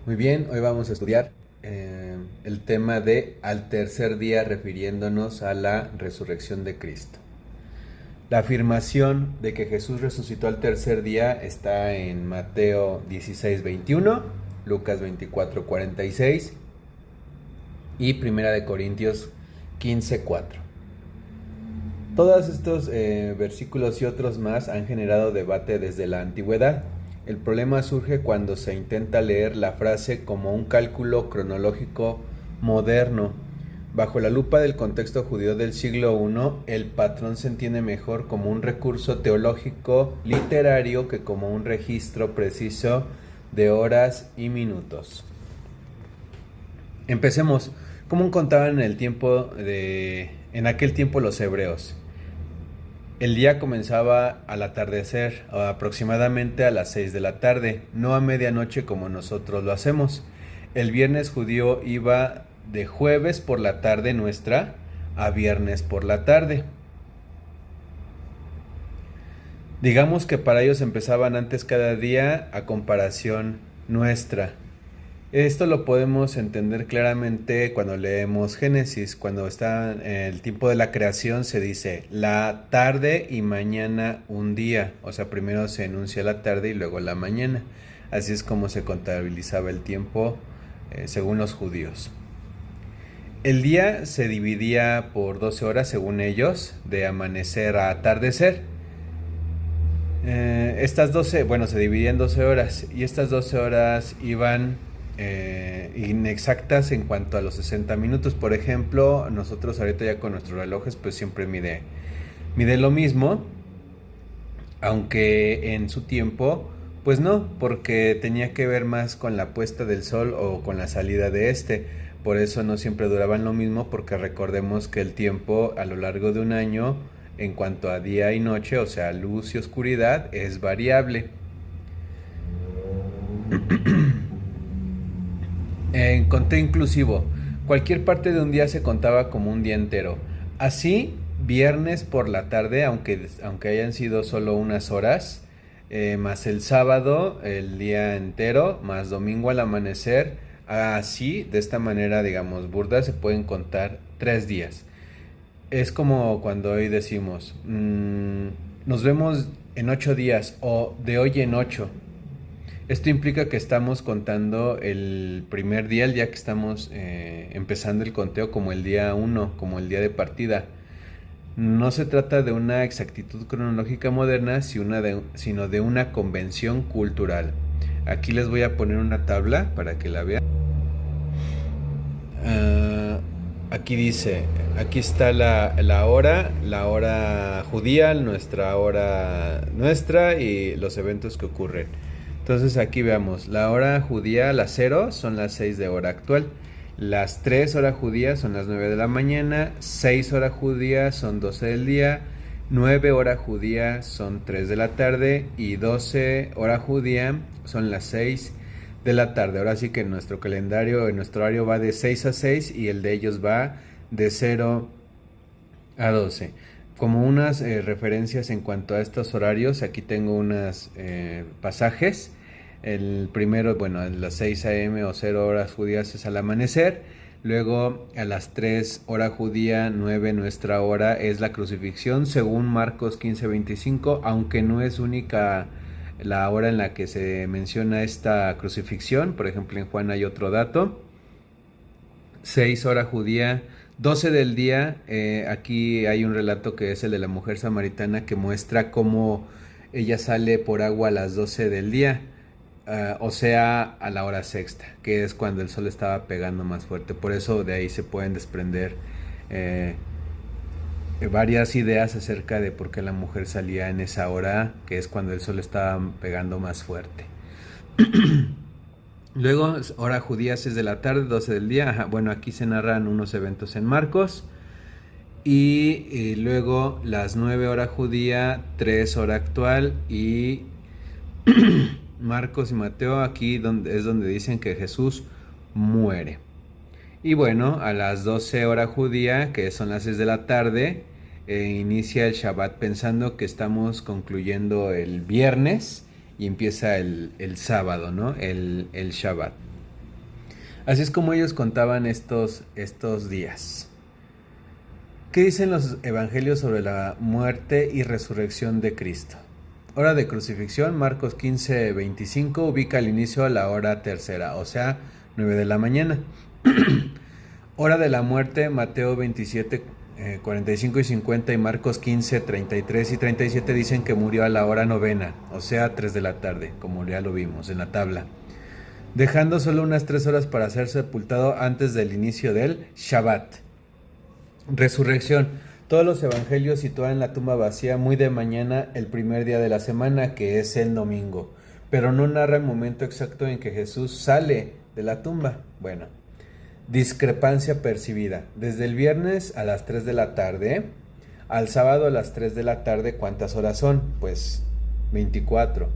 Muy bien, hoy vamos a estudiar el tema de al tercer día refiriéndonos a la resurrección de Cristo. La afirmación de que Jesús resucitó al tercer día está en Mateo 16:21, Lucas 24:46 y Primera de Corintios 15:4. Todos estos versículos y otros más han generado debate desde la antigüedad. El problema surge cuando se intenta leer la frase como un cálculo cronológico moderno. Bajo la lupa del contexto judío del siglo I, el patrón se entiende mejor como un recurso teológico literario que como un registro preciso de horas y minutos. Empecemos. ¿Cómo contaban en aquel tiempo los hebreos? El día comenzaba al atardecer, aproximadamente a las 6 de la tarde, no a medianoche como nosotros lo hacemos. El viernes judío iba de jueves por la tarde nuestra a viernes por la tarde. Digamos que para ellos empezaban antes cada día a comparación nuestra. Esto lo podemos entender claramente cuando leemos Génesis. Cuando está en el tiempo de la creación se dice la tarde y mañana un día. O sea, primero se enuncia la tarde y luego la mañana. Así es como se contabilizaba el tiempo según los judíos. El día se dividía por 12 horas según ellos, de amanecer a atardecer. Estas 12, bueno, se dividían en 12 horas y estas 12 horas iban inexactas en cuanto a los 60 minutos. Por ejemplo, nosotros ahorita ya con nuestros relojes pues siempre mide lo mismo, aunque en su tiempo pues no, porque tenía que ver más con la puesta del sol o con la salida de este. Por eso no siempre duraban lo mismo, porque recordemos que el tiempo a lo largo de un año en cuanto a día y noche, o sea, luz y oscuridad, es variable. En conteo inclusivo, cualquier parte de un día se contaba como un día entero. Así, viernes por la tarde, aunque hayan sido solo unas horas, más el sábado, el día entero, más domingo al amanecer, así, de esta manera, digamos, burda, se pueden contar 3 días. Es como cuando hoy decimos, nos vemos en 8 días o de hoy en 8. Esto implica que estamos contando el primer día, el día que estamos empezando el conteo, como el día 1, como el día de partida. No se trata de una exactitud cronológica moderna, sino de una convención cultural. Aquí les voy a poner una tabla para que la vean. Aquí dice, aquí está la hora judía, nuestra hora nuestra y los eventos que ocurren. Entonces aquí veamos, la hora judía, las 0 son las 6 de hora actual, las 3 horas judías son las 9 de la mañana, 6 horas judías son 12 del día, 9 horas judías son 3 de la tarde y 12 horas judía son las 6 de la tarde. Ahora sí que en nuestro calendario, en nuestro horario va de 6 a 6 y el de ellos va de 0 a 12. Como unas referencias en cuanto a estos horarios, aquí tengo unos pasajes. El primero, bueno, a las 6 a.m. o 0 horas judías es al amanecer. Luego a las 3 hora judía, 9 nuestra hora, es la crucifixión según Marcos 15:25, aunque no es única la hora en la que se menciona esta crucifixión. Por ejemplo, en Juan hay otro dato. 6 hora judía, 12 del día. Aquí hay un relato que es el de la mujer samaritana, que muestra cómo ella sale por agua a las 12 del día. O sea, a la hora sexta, que es cuando el sol estaba pegando más fuerte. Por eso de ahí se pueden desprender varias ideas acerca de por qué la mujer salía en esa hora, que es cuando el sol estaba pegando más fuerte. Luego, hora judía, 6 de la tarde, 12 del día. Ajá, bueno, aquí se narran unos eventos en Marcos. Y luego las 9 hora judía, 3 hora actual y Marcos y Mateo, aquí es donde dicen que Jesús muere. Y bueno, a las 12 hora judía, que son las 6 de la tarde, inicia el Shabbat, pensando que estamos concluyendo el viernes y empieza el sábado, ¿no? El Shabbat. Así es como ellos contaban estos días. ¿Qué dicen los evangelios sobre la muerte y resurrección de Cristo? Hora de crucifixión, Marcos 15:25, ubica el inicio a la hora tercera, o sea, 9 de la mañana. Hora de la muerte, Mateo 27, 45 y 50 y Marcos 15, 33 y 37 dicen que murió a la hora novena, o sea, 3 de la tarde, como ya lo vimos en la tabla. Dejando solo unas 3 horas para ser sepultado antes del inicio del Shabbat. Resurrección. Todos los evangelios sitúan la tumba vacía muy de mañana el primer día de la semana, que es el domingo, pero no narra el momento exacto en que Jesús sale de la tumba. Bueno, discrepancia percibida. Desde el viernes a las 3 de la tarde, al sábado a las 3 de la tarde, ¿cuántas horas son? Pues 24.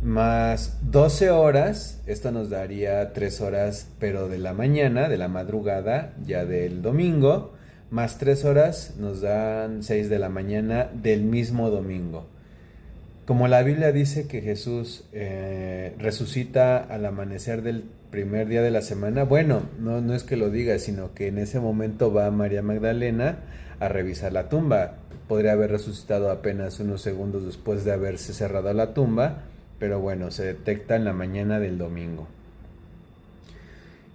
Más 12 horas, esto nos daría 3 horas, pero de la mañana, de la madrugada, ya del domingo, más 3 horas nos dan 6 de la mañana del mismo domingo. Como la Biblia dice que Jesús resucita al amanecer del primer día de la semana, bueno, no es que lo diga, sino que en ese momento va María Magdalena a revisar la tumba. Podría haber resucitado apenas unos segundos después de haberse cerrado la tumba, pero bueno, se detecta en la mañana del domingo.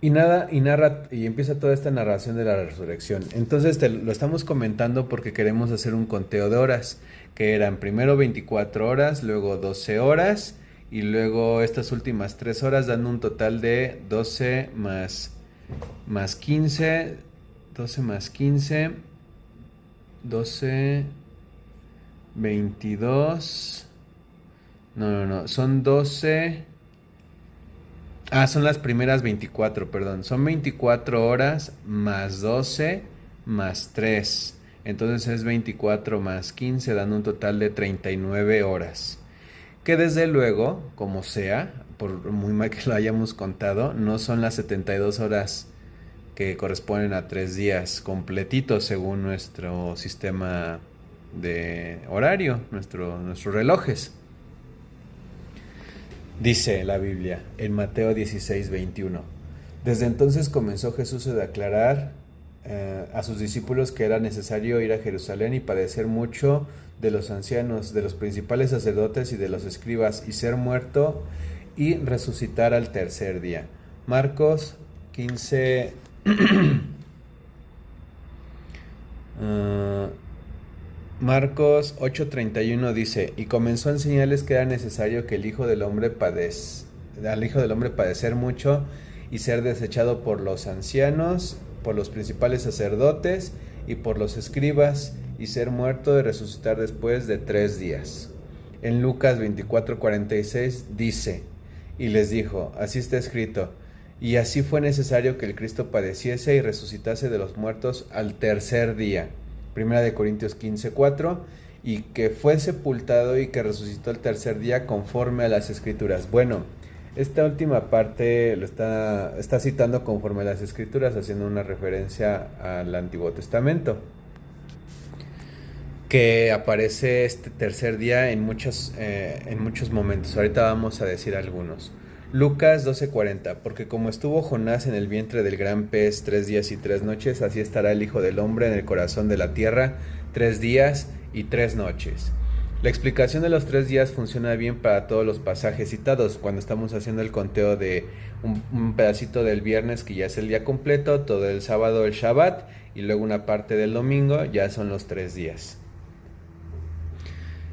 Y empieza toda esta narración de la resurrección. Entonces lo estamos comentando porque queremos hacer un conteo de horas, que eran primero 24 horas, luego 12 horas, y luego estas últimas 3 horas, dando un total de 12 más 15, 12 más 15, 12, 22, son 12... son las primeras 24, perdón. Son 24 horas más 12 más 3. Entonces es 24 más 15, dando un total de 39 horas. Que desde luego, como sea, por muy mal que lo hayamos contado, no son las 72 horas que corresponden a 3 días completitos según nuestro sistema de horario, nuestros relojes. Dice la Biblia en Mateo 16:21. Desde entonces comenzó Jesús a declarar a sus discípulos que era necesario ir a Jerusalén y padecer mucho de los ancianos, de los principales sacerdotes y de los escribas, y ser muerto y resucitar al tercer día. Marcos 15... Marcos 8:31 dice, y comenzó a enseñarles que era necesario que al Hijo del Hombre padecer mucho y ser desechado por los ancianos, por los principales sacerdotes y por los escribas, y ser muerto y resucitar después de 3 días. En Lucas 24:46 dice, y les dijo, así está escrito, y así fue necesario que el Cristo padeciese y resucitase de los muertos al tercer día. Primera de Corintios 15:4, y que fue sepultado y que resucitó el tercer día conforme a las Escrituras. Bueno, esta última parte lo está citando conforme a las Escrituras, haciendo una referencia al Antiguo Testamento, que aparece este tercer día en muchos momentos. Ahorita vamos a decir algunos. Lucas 12:40, porque como estuvo Jonás en el vientre del gran pez 3 días y 3 noches, así estará el Hijo del Hombre en el corazón de la tierra 3 días y 3 noches. La explicación de los 3 días funciona bien para todos los pasajes citados. Cuando estamos haciendo el conteo de un pedacito del viernes, que ya es el día completo, todo el sábado el Shabbat, y luego una parte del domingo, ya son los 3 días.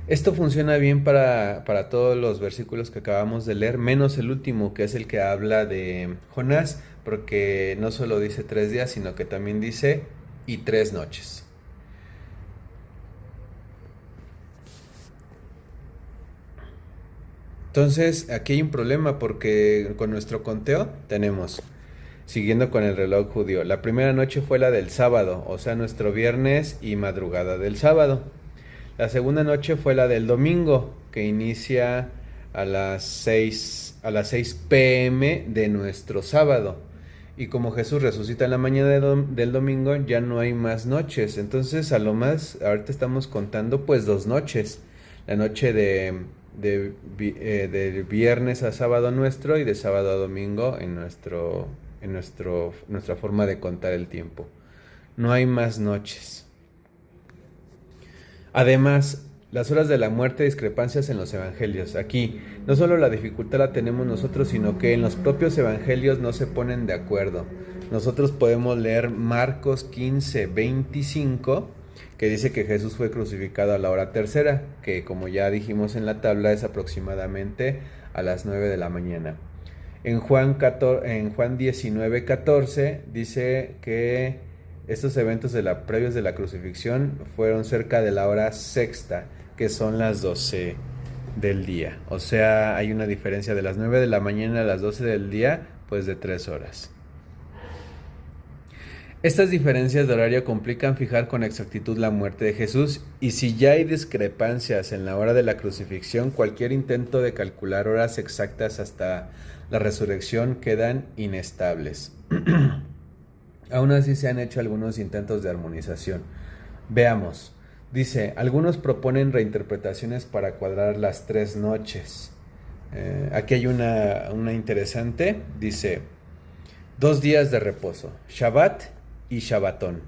Esto funciona bien para todos los versículos que acabamos de leer, menos el último, que es el que habla de Jonás, porque no solo dice 3 días, sino que también dice y 3 noches. Entonces, aquí hay un problema, porque con nuestro conteo tenemos, siguiendo con el reloj judío, la primera noche fue la del sábado, o sea, nuestro viernes y madrugada del sábado. La segunda noche fue la del domingo, que inicia a las 6 p.m. de nuestro sábado. Y como Jesús resucita en la mañana del domingo, ya no hay más noches. Entonces, a lo más, ahorita estamos contando pues 2 noches. La noche de viernes a sábado nuestro y de sábado a domingo en nuestro en nuestra forma de contar el tiempo. No hay más noches. Además, las horas de la muerte, discrepancias en los evangelios. Aquí, no solo la dificultad la tenemos nosotros, sino que en los propios evangelios no se ponen de acuerdo. Nosotros podemos leer Marcos 15:25, que dice que Jesús fue crucificado a la hora tercera, que como ya dijimos en la tabla es aproximadamente a las 9 de la mañana. En Juan 19:14 dice que estos eventos previos de la crucifixión fueron cerca de la hora sexta, que son las 12 del día. O sea, hay una diferencia de las 9 de la mañana a las 12 del día, pues de 3 horas. Estas diferencias de horario complican fijar con exactitud la muerte de Jesús, y si ya hay discrepancias en la hora de la crucifixión, cualquier intento de calcular horas exactas hasta la resurrección quedan inestables. Aún así se han hecho algunos intentos de armonización. Veamos. Dice, algunos proponen reinterpretaciones para cuadrar las 3 noches. Aquí hay una interesante. Dice, 2 días de reposo, Shabbat y Shabbatón.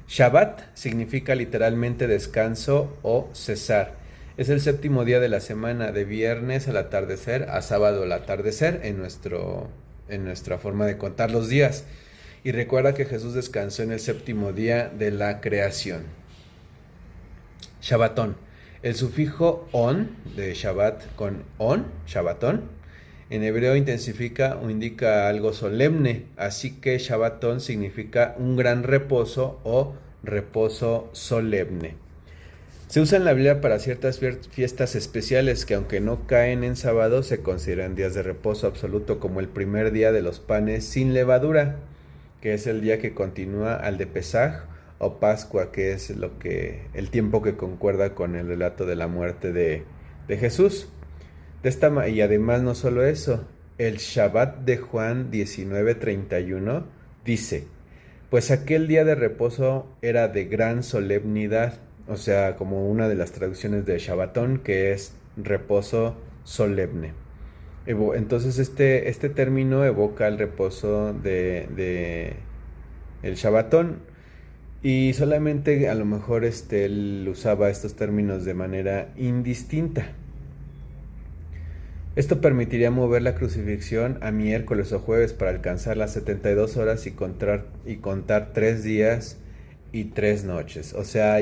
Shabbat significa literalmente descanso o cesar. Es el 7º día de la semana, de viernes al atardecer a sábado al atardecer en nuestra forma de contar los días. Y recuerda que Jesús descansó en el 7º día de la creación. Shabbatón. El sufijo on de Shabbat con on, Shabbatón, en hebreo intensifica o indica algo solemne, así que Shabbatón significa un gran reposo o reposo solemne. Se usa en la Biblia para ciertas fiestas especiales que, aunque no caen en sábado, se consideran días de reposo absoluto, como el primer día de los panes sin levadura, que es el día que continúa al de Pesaj o Pascua, que es el tiempo que concuerda con el relato de la muerte de Jesús. Y además no solo eso, el Shabbat de Juan 19:31 dice, pues aquel día de reposo era de gran solemnidad, o sea, como una de las traducciones de Shabbatón, que es reposo solemne. Entonces este término evoca el reposo de el Shabbatón, y solamente a lo mejor él usaba estos términos de manera indistinta. Esto permitiría mover la crucifixión a miércoles o jueves para alcanzar las 72 horas y contar 3 días y 3 noches. O sea,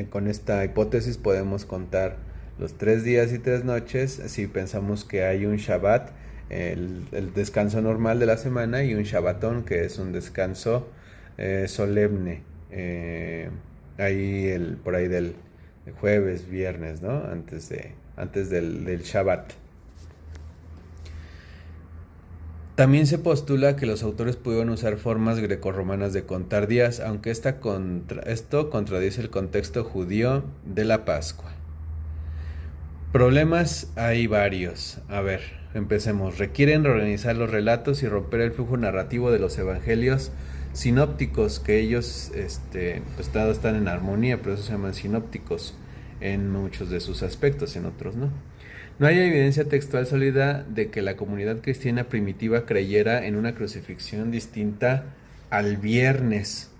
con esta hipótesis podemos contar los 3 días y 3 noches si pensamos que hay un Shabbat, el descanso normal de la semana, y un Shabbatón, que es un descanso solemne, por ahí del jueves, viernes, ¿no? Antes del Shabbat. También se postula que los autores pudieron usar formas grecorromanas de contar días, aunque esto contradice el contexto judío de la Pascua. Problemas hay varios. A ver, empecemos. Requieren reorganizar los relatos y romper el flujo narrativo de los evangelios sinópticos, que ellos pues todos están en armonía, por eso se llaman sinópticos en muchos de sus aspectos, en otros no. No hay evidencia textual sólida de que la comunidad cristiana primitiva creyera en una crucifixión distinta al viernes.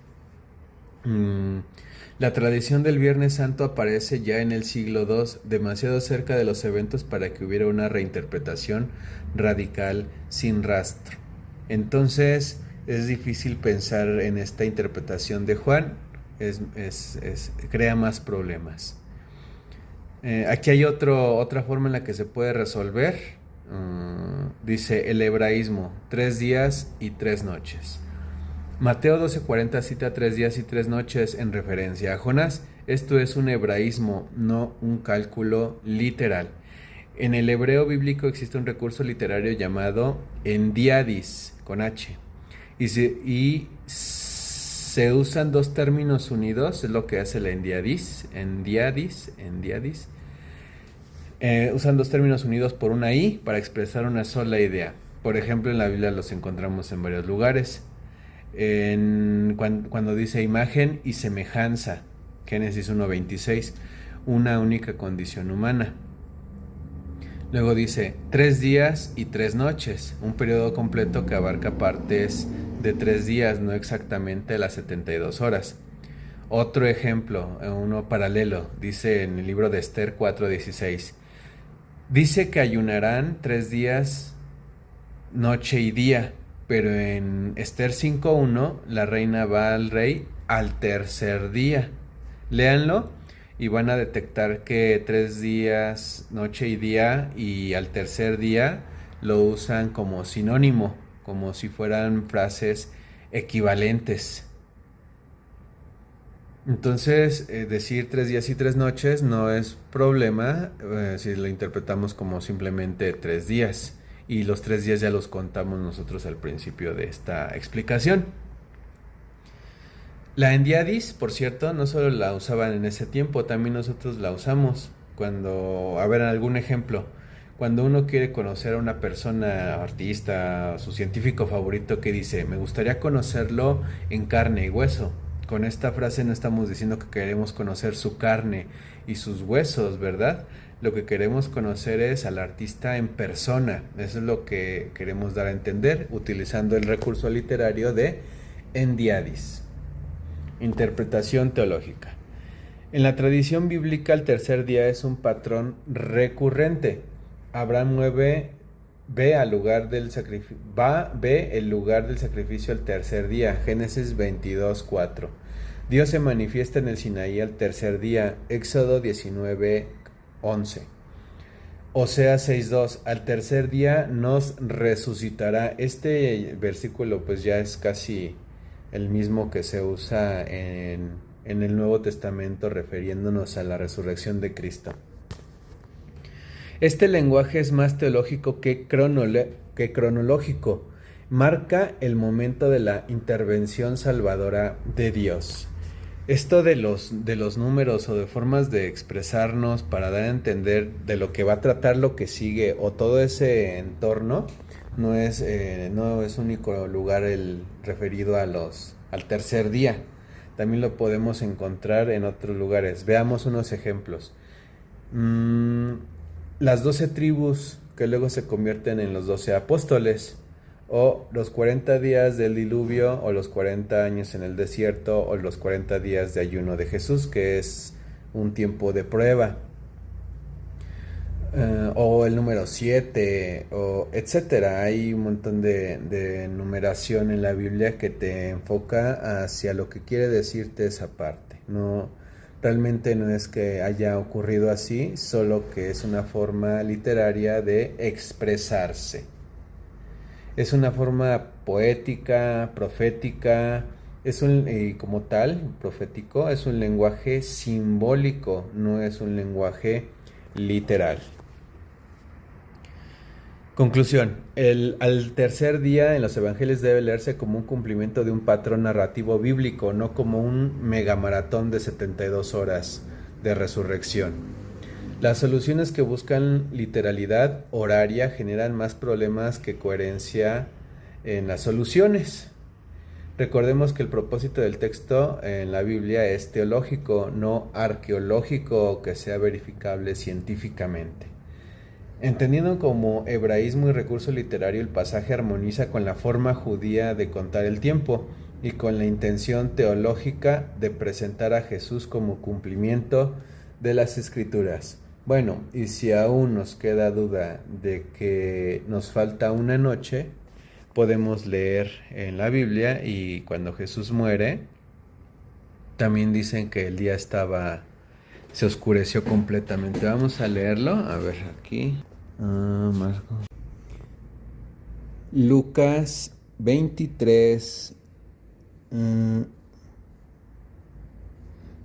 La tradición del Viernes Santo aparece ya en el siglo II, demasiado cerca de los eventos para que hubiera una reinterpretación radical sin rastro. Entonces es difícil pensar en esta interpretación de Juan, crea más problemas. Aquí hay otra forma en la que se puede resolver. Dice el hebraísmo, 3 días y 3 noches. Mateo 12:40 cita 3 días y 3 noches en referencia a Jonás. Esto es un hebraísmo, no un cálculo literal. En el hebreo bíblico existe un recurso literario llamado endiadis, con H. Y se usan 2 términos unidos, es lo que hace la endiadis. Usan 2 términos unidos por una I para expresar una sola idea. Por ejemplo, en la Biblia los encontramos en varios lugares. Cuando dice imagen y semejanza, Génesis 1:26, una única condición humana. Luego dice 3 días y 3 noches, un periodo completo que abarca partes de 3 días, no exactamente las 72 horas. Otro ejemplo, uno paralelo, dice en el libro de Esther 4:16. Dice que ayunarán 3 días, noche y día, pero en Esther 5:1 la reina va al rey al tercer día. Léanlo y van a detectar que 3 días, noche y día, y al tercer día lo usan como sinónimo, como si fueran frases equivalentes. Entonces, decir 3 días y 3 noches no es problema si lo interpretamos como simplemente 3 días. Y los 3 días ya los contamos nosotros al principio de esta explicación. La endiadis, por cierto, no solo la usaban en ese tiempo, también nosotros la usamos cuando, a ver, algún ejemplo, cuando uno quiere conocer a una persona, artista, su científico favorito que dice, me gustaría conocerlo en carne y hueso. Con esta frase no estamos diciendo que queremos conocer su carne y sus huesos, ¿verdad? Lo que queremos conocer es al artista en persona. Eso es lo que queremos dar a entender utilizando el recurso literario de endiadis. Interpretación teológica. En la tradición bíblica el tercer día es un patrón recurrente. Abraham ve el lugar del sacrificio el tercer día. Génesis 22:4. Dios se manifiesta en el Sinaí al tercer día. Éxodo 19:11. Oseas 6:2. Al tercer día nos resucitará. Este versículo pues ya es casi el mismo que se usa en el Nuevo Testamento refiriéndonos a la resurrección de Cristo. Este lenguaje es más teológico que cronológico. Marca el momento de la intervención salvadora de Dios. Esto de los números o de formas de expresarnos para dar a entender de lo que va a tratar lo que sigue o todo ese entorno no es único lugar el referido al tercer día. También lo podemos encontrar en otros lugares. Veamos unos ejemplos. Las 12 tribus que luego se convierten en los 12 apóstoles, o los 40 días del diluvio, o los 40 años en el desierto, o los 40 días de ayuno de Jesús, que es un tiempo de prueba. O el número 7, o etcétera. Hay un montón de numeración en la Biblia que te enfoca hacia lo que quiere decirte esa parte. Realmente no es que haya ocurrido así, solo que es una forma literaria de expresarse. Es una forma poética, profética, y como tal, profético, es un lenguaje simbólico, no es un lenguaje literal. Conclusión. Al tercer día en los evangelios debe leerse como un cumplimiento de un patrón narrativo bíblico, no como un megamaratón de 72 horas de resurrección. Las soluciones que buscan literalidad horaria generan más problemas que coherencia en las soluciones. Recordemos que el propósito del texto en la Biblia es teológico, no arqueológico o que sea verificable científicamente. Entendiendo como hebraísmo y recurso literario, el pasaje armoniza con la forma judía de contar el tiempo y con la intención teológica de presentar a Jesús como cumplimiento de las Escrituras. Bueno, y si aún nos queda duda de que nos falta una noche, podemos leer en la Biblia y cuando Jesús muere, también dicen que el día se oscureció completamente. Vamos a leerlo, a ver aquí. Marco. Lucas 23,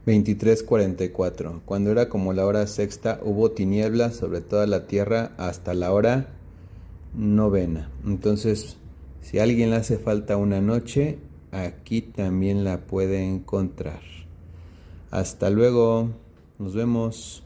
23:44. Cuando era como la hora sexta, hubo tinieblas sobre toda la tierra hasta la hora novena. Entonces, si a alguien le hace falta una noche, aquí también la puede encontrar. Hasta luego, nos vemos.